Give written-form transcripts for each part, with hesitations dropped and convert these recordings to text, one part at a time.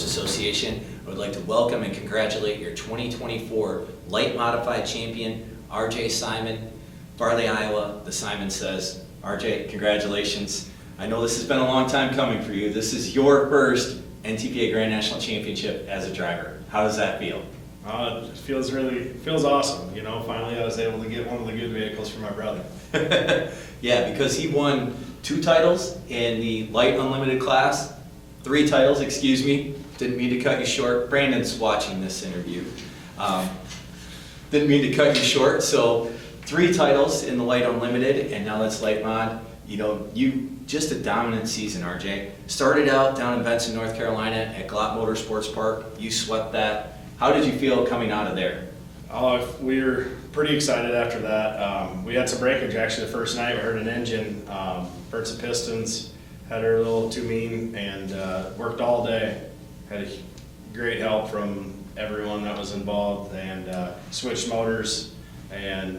Owners Association. I would like to welcome and congratulate your 2024 Light Modified Champion, RJ Simon, Farley, Iowa, the Simon Sez. RJ, congratulations. I know this has been a long time coming for you. This is your first NTPA Grand National Championship as a driver. How does that feel? It feels awesome. You know, finally I was able to get one of the good vehicles for my brother. Yeah, because he won 2 titles in the light unlimited class, 3 titles, excuse me. Didn't mean to cut you short. Brandon's watching this interview. Didn't mean to cut you short. So 3 titles in the light unlimited, and now that's light mod. You know, you just a dominant season, RJ. Started out down in Benson, North Carolina at Glott Motorsports Park. You swept that. How did you feel coming out of there? We were pretty excited after that. We had some breakage actually the first night. We heard an engine, burnt some pistons, had her a little too mean, and worked all day. Had a great help from everyone that was involved, and switched motors, and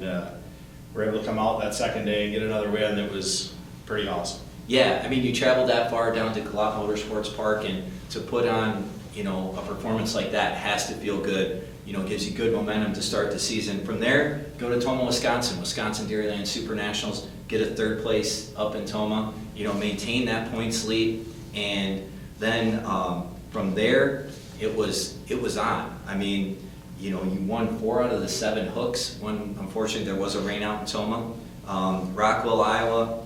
were able to come out that second day and get another win. It was pretty awesome. Yeah, I mean, you traveled that far down to Glott Motorsports Park, and to put on, you know, a performance like that has to feel good. You know, gives you good momentum to start the season. From there, go to Tomah, Wisconsin Dairyland Super Nationals, get a 3rd place up in Tomah, you know, maintain that points lead, and then from there, it was on. I mean, you know, you won 4 out of the 7 hooks. One, unfortunately, there was a rain out in Tomah. Rockwell, Iowa,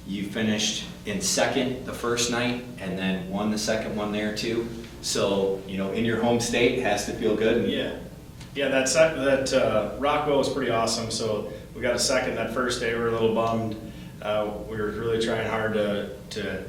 you finished in 2nd the first night, and then won the 2nd one there too. So, you know, in your home state, it has to feel good. Yeah, that Rockwell was pretty awesome. So we got a 2nd that first day. We were a little bummed. We were really trying hard to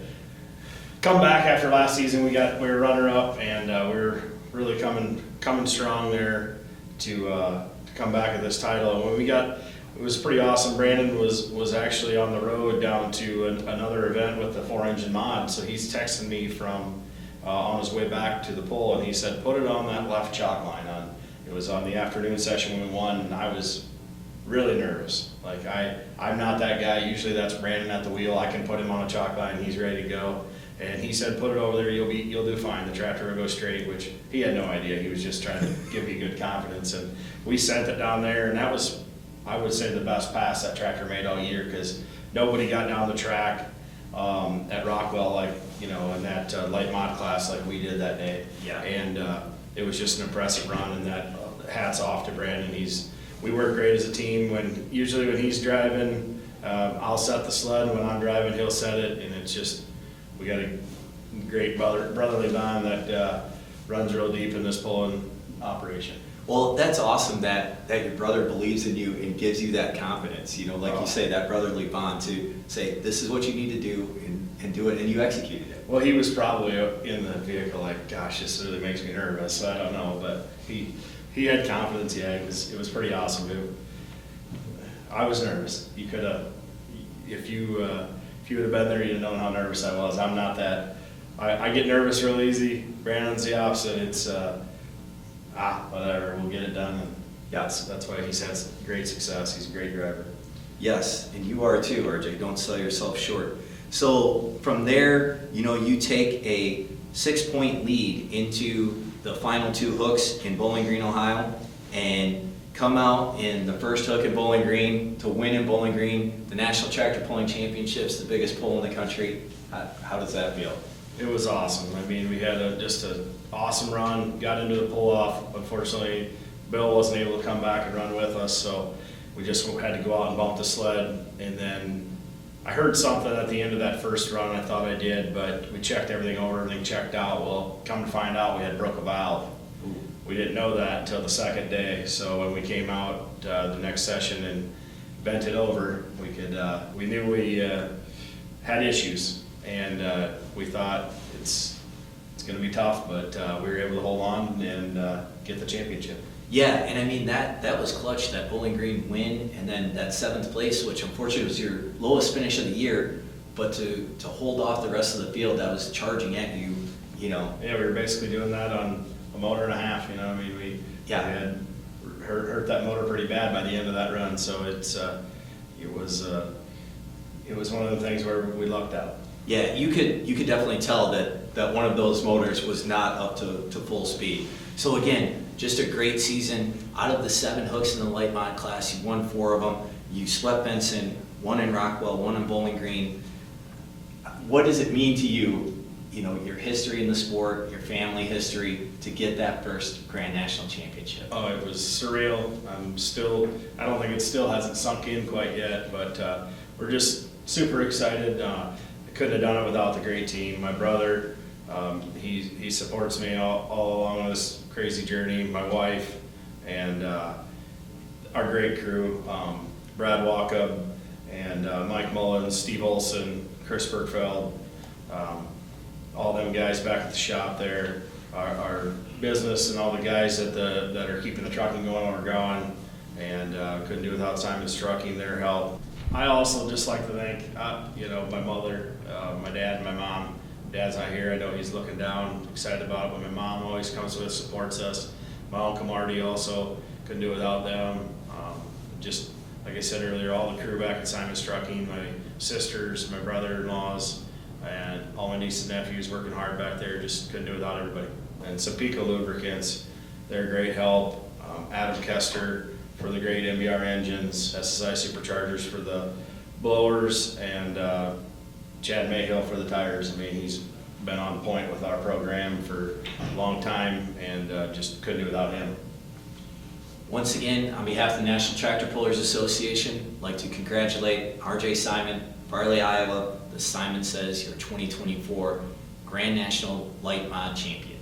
come back after last season. We were runner up, and we were really coming strong there to come back at this title. And when it was pretty awesome. Brandon was actually on the road down to another event with the 4-engine mod. So he's texting me from on his way back to the pole, and he said, put it on that left chalk line. It was on the afternoon session when we won, and I was really nervous. Like, I'm not that guy. Usually that's Brandon at the wheel. I can put him on a chalk line, he's ready to go. And he said, put it over there, you'll do fine. The tractor will go straight, which he had no idea. He was just trying to give me good confidence. And we sent it down there, and that was, I would say, the best pass that tractor made all year, because nobody got down the track at Rockwell, like, you know, in that light mod class like we did that day. Yeah. And it was just an impressive run, and that hats off to Brandon. We work great as a team. Usually when he's driving, I'll set the sled. When I'm driving, he'll set it, and it's just, we got a great brotherly bond that runs real deep in this pulling operation. Well, that's awesome that your brother believes in you and gives you that confidence. You know, like you say, that brotherly bond to say, this is what you need to do, and do it, and you executed it. Well, he was probably in the vehicle like, gosh, this really makes me nervous. So I don't know, but he had confidence. Yeah, it was pretty awesome. I was nervous. You could have, if you would have been there, you'd have known how nervous I was. I'm not that. I get nervous real easy. Brandon's the opposite. It's whatever, we'll get it done. And that's why he's had great success. He's a great driver. Yes, and you are too, RJ. Don't sell yourself short. So from there, you know, you take a 6-point lead into the final 2 hooks in Bowling Green, Ohio, and come out in the first hook in Bowling Green to win in Bowling Green, the National Tractor Pulling Championships, the biggest pull in the country. How does that feel? It was awesome. I mean, we had just an awesome run, got into the pull-off. Unfortunately, Bill wasn't able to come back and run with us, so we just had to go out and bump the sled. And then I heard something at the end of that first run. I thought I did, but we checked everything over, everything checked out. Well, come to find out, we had broke a valve. We didn't know that until the 2nd day, so when we came out the next session and bent it over, we knew we had issues. And we thought it's going to be tough, but we were able to hold on and get the championship. Yeah, and I mean, that was clutch, that Bowling Green win, and then that 7th place, which unfortunately was your lowest finish of the year, but to hold off the rest of the field that was charging at you, you know. Yeah, we were basically doing that on a motor and a half, you know. I mean, we had hurt that motor pretty bad by the end of that run, so it was one of the things where we lucked out. Yeah, you could definitely tell that that one of those motors was not up to full speed. So again, just a great season. Out of the 7 hooks in the light mod class, you won 4 of them. You swept Benson, 1 in Rockwell, 1 in Bowling Green. What does it mean to you, your history in the sport, your family history, to get that first Grand National Championship? Oh, it was surreal. I don't think it still hasn't sunk in quite yet, but we're just super excited. I couldn't have done it without the great team. My brother, he supports me all along this crazy journey. My wife and our great crew, Brad Walkup and Mike Mullins, Steve Olson, Chris Bergfeld, all them guys back at the shop there, our business and all the guys that are keeping the trucking going when we're gone, and couldn't do without Simon's Trucking, their help. I also just like to thank, my mother, my dad, and my mom. Dad's not here, I know he's looking down, excited about it, but my mom always comes with us, supports us. My Uncle Marty also, couldn't do it without them. Just like I said earlier, all the crew back at Simon's Trucking, my sisters, my brother-in-laws, and all my nieces and nephews working hard back there, just couldn't do it without everybody. And Sapico Lubricants, they're a great help. Adam Kester for the great MBR engines, SSI Superchargers for the blowers, and Chad Mayhill for the tires. I mean, he's been on point with our program for a long time, and just couldn't do it without him. Once again, on behalf of the National Tractor Pullers Association, I'd like to congratulate RJ Simon, Farley, Iowa, the Simon Sez, your 2024 Grand National Light Mod Champion.